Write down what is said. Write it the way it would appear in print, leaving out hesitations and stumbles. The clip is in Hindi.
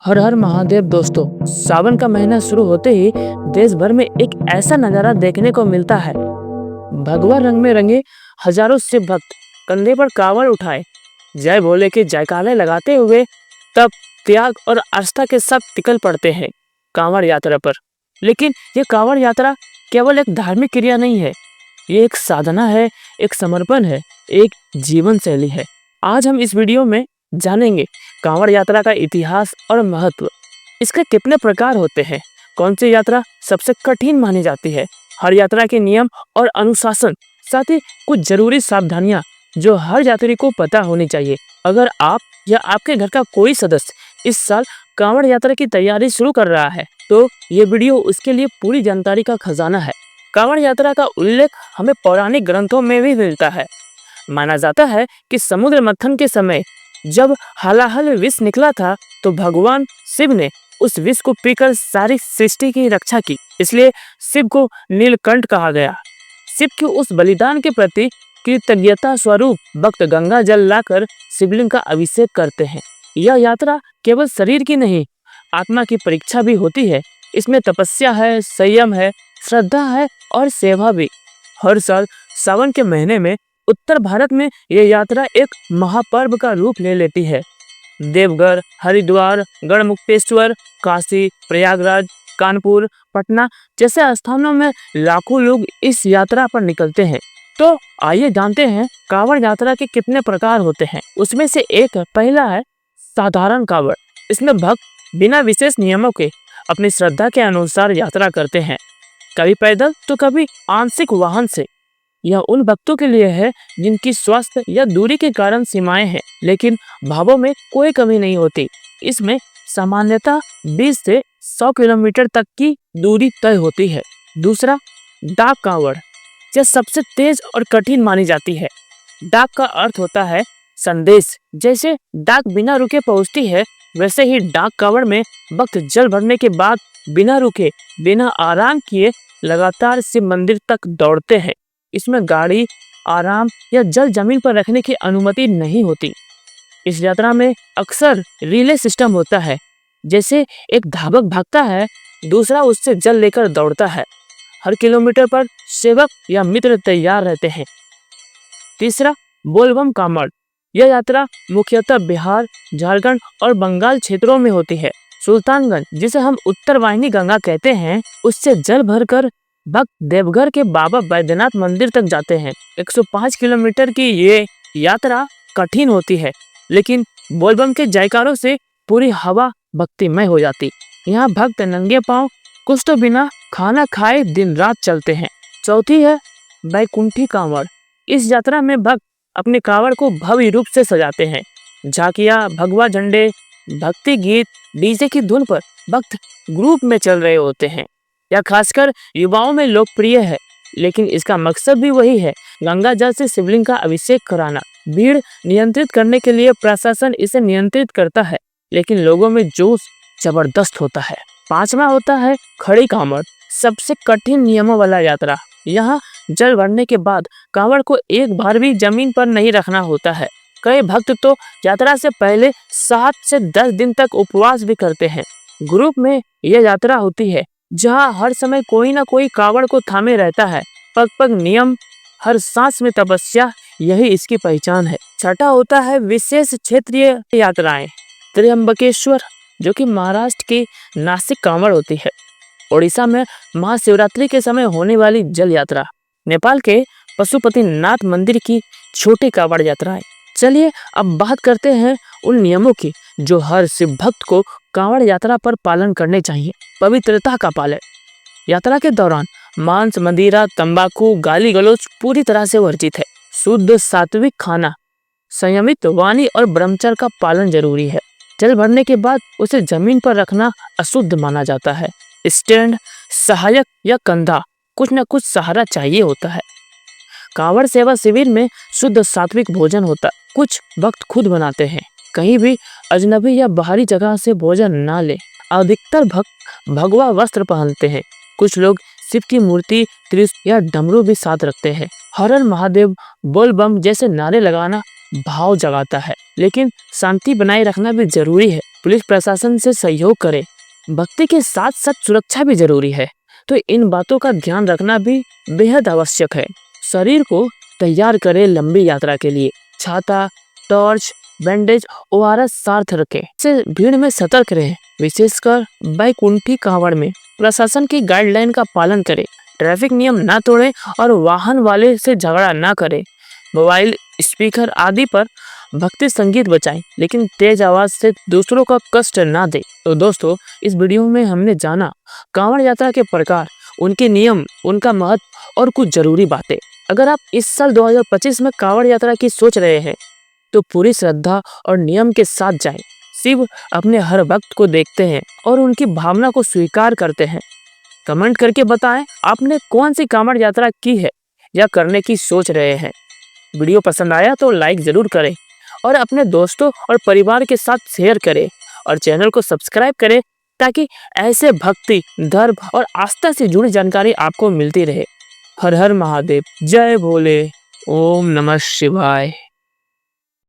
हर हर महादेव दोस्तों, सावन का महीना शुरू होते ही देश भर में एक ऐसा नजारा देखने को मिलता है। भगवा रंग में रंगे हजारों शिव भक्त कंधे पर कांवड़ उठाए जय भोले के जयकारे लगाते हुए तप त्याग और आस्था के साथ निकल पड़ते हैं कांवड़ यात्रा पर। लेकिन ये कांवड़ यात्रा केवल एक धार्मिक क्रिया नहीं है, ये एक साधना है, एक समर्पण है, एक जीवन शैली है। आज हम इस वीडियो में जानेंगे कांवड़ यात्रा का इतिहास और महत्व, इसके कितने प्रकार होते हैं, कौन सी यात्रा सबसे कठिन मानी जाती है, हर यात्रा के नियम और अनुशासन, साथ ही कुछ जरूरी सावधानियां जो हर यात्री को पता होनी चाहिए। अगर आप या आपके घर का कोई सदस्य इस साल कांवड़ यात्रा की तैयारी शुरू कर रहा है तो ये वीडियो उसके लिए पूरी जानकारी का खजाना है। कांवड़ यात्रा का उल्लेख हमें पौराणिक ग्रंथों में भी मिलता है। माना जाता है कि समुद्र मंथन के समय जब हलाहल विष निकला था तो भगवान शिव ने उस विष को पीकर सारी सृष्टि की रक्षा की, इसलिए शिव को नीलकंठ कहा गया। शिव के उस बलिदान के प्रति कृतज्ञता स्वरूप भक्त गंगा जल लाकर शिवलिंग का अभिषेक करते हैं। यह यात्रा केवल शरीर की नहीं, आत्मा की परीक्षा भी होती है। इसमें तपस्या है, संयम है, श्रद्धा है और सेवा भी। हर साल सावन के महीने में उत्तर भारत में यह यात्रा एक महापर्व का रूप ले लेती है। देवघर, हरिद्वार, गढ़मुक्तेश्वर, काशी, प्रयागराज, कानपुर, पटना जैसे स्थानों में लाखों लोग इस यात्रा पर निकलते हैं। तो आइए जानते हैं कांवड़ यात्रा के कितने प्रकार होते हैं। उसमें से एक पहला है साधारण कांवड़। इसमें भक्त बिना विशेष नियमों के अपनी श्रद्धा के अनुसार यात्रा करते हैं, कभी पैदल तो कभी आंशिक वाहन से। यह उन भक्तों के लिए है जिनकी स्वास्थ्य या दूरी के कारण सीमाएं हैं, लेकिन भावों में कोई कमी नहीं होती। इसमें सामान्यतः 20 से 100 किलोमीटर तक की दूरी तय होती है। दूसरा, डाक कांवड़। यह सबसे तेज और कठिन मानी जाती है। डाक का अर्थ होता है संदेश। जैसे डाक बिना रुके पहुंचती है, वैसे ही डाक कांवड़ में भक्त जल भरने के बाद बिना रुके, बिना आराम किए लगातार शिव मंदिर तक दौड़ते हैं। इसमें गाड़ी, आराम या जल जमीन पर रखने की अनुमति नहीं होती। इस यात्रा में अक्सर रिले सिस्टम होता है, जैसे एक धावक भागता है, दूसरा उससे जल लेकर दौड़ता है। हर किलोमीटर पर सेवक या मित्र तैयार रहते हैं। तीसरा, बोलबम कांवड़। यह यात्रा मुख्यतः बिहार, झारखंड और बंगाल क्षेत्रों में होती है। सुल्तानगंज, जिसे हम उत्तर वाहिनी गंगा कहते हैं, उससे जल भरकर भक्त देवघर के बाबा बैद्यनाथ मंदिर तक जाते हैं। 105 किलोमीटर की ये यात्रा कठिन होती है, लेकिन बोलबम के जयकारों से पूरी हवा भक्तिमय हो जाती। यहाँ भक्त नंगे पांव, कुछ तो बिना खाना खाए दिन रात चलते हैं। चौथी है बैकुंठी कांवड़। इस यात्रा में भक्त अपने कांवड़ को भव्य रूप से सजाते हैं। झांकियां, भगवा झंडे, भक्ति गीत, डीजे की धुन पर भक्त ग्रुप में चल रहे होते हैं। यह खासकर युवाओं में लोकप्रिय है, लेकिन इसका मकसद भी वही है, गंगा जल से शिवलिंग का अभिषेक कराना। भीड़ नियंत्रित करने के लिए प्रशासन इसे नियंत्रित करता है, लेकिन लोगों में जोश जबरदस्त होता है। पांचवा होता है खड़ी कांवड़, सबसे कठिन नियमों वाला यात्रा। यहाँ जल भरने के बाद कांवड़ को एक बार भी जमीन पर नहीं रखना होता है। कई भक्त तो यात्रा से पहले 7 से 10 दिन तक उपवास भी करते हैं। ग्रुप में यह यात्रा होती है जहाँ हर समय कोई ना कोई कांवड़ को थामे रहता है। पग पग नियम, हर सांस में तपस्या, यही इसकी पहचान है। छठा होता है विशेष क्षेत्रीय यात्राएं। त्र्यंबकेश्वर, जो कि महाराष्ट्र की नासिक कांवड़ होती है। ओडिशा में महाशिवरात्रि के समय होने वाली जल यात्रा। नेपाल के पशुपतिनाथ मंदिर की छोटी कांवड़ यात्राएं। चलिए अब बात करते हैं उन नियमों की जो हर शिव भक्त को कांवड़ यात्रा पर पालन करने चाहिए। पवित्रता का पालन। यात्रा के दौरान मांस, मदिरा, तंबाकू, गाली गलौज पूरी तरह से वर्जित है। शुद्ध सात्विक खाना, संयमित वाणी और ब्रह्मचर्य का पालन जरूरी है। जल भरने के बाद उसे जमीन पर रखना अशुद्ध माना जाता है। स्टैंड, सहायक या कंधा, कुछ न कुछ सहारा चाहिए होता है। कांवड़ सेवा शिविर में शुद्ध सात्विक भोजन होता है। कुछ भक्त खुद बनाते हैं। कहीं भी अजनबी या बाहरी जगह से भोजन ना ले। अधिकतर भक्त भगवा वस्त्र पहनते हैं। कुछ लोग शिव की मूर्ति, त्रिशूल या डमरू भी साथ रखते हैं। हर हर महादेव, बोल बम जैसे नारे लगाना भाव जगाता है, लेकिन शांति बनाए रखना भी जरूरी है। पुलिस प्रशासन से सहयोग करें। भक्ति के साथ साथ सुरक्षा भी जरूरी है, तो इन बातों का ध्यान रखना भी बेहद आवश्यक है। शरीर को तैयार करें लंबी यात्रा के लिए। छाता, टॉर्च, बैंडेज, ORS साथ रखें। से भीड़ में सतर्क रहें, विशेषकर बैकुंठी कांवड़ में। प्रशासन की गाइडलाइन का पालन करें, ट्रैफिक नियम ना तोड़ें और वाहन वाले से झगड़ा ना करें। मोबाइल, स्पीकर आदि पर भक्ति संगीत बजाएं, लेकिन तेज आवाज से दूसरों का कष्ट ना दें। तो दोस्तों, इस वीडियो में हमने जाना कांवड़ यात्रा के प्रकार, उनके नियम, उनका महत्व और कुछ जरूरी बातें। अगर आप इस साल 2025 में कांवड़ यात्रा की सोच रहे हैं तो पूरी श्रद्धा और नियम के साथ जाएं। शिव अपने हर भक्त को देखते हैं और उनकी भावना को स्वीकार करते हैं। कमेंट करके बताएं आपने कौन सी कांवड़ यात्रा की है या करने की सोच रहे हैं। वीडियो पसंद आया तो लाइक जरूर करें और अपने दोस्तों और परिवार के साथ शेयर करें और चैनल को सब्सक्राइब करें ताकि ऐसे भक्ति, धर्म और आस्था से जुड़ी जानकारी आपको मिलती रहे। हर हर महादेव, जय भोले, ओम नमः शिवाय।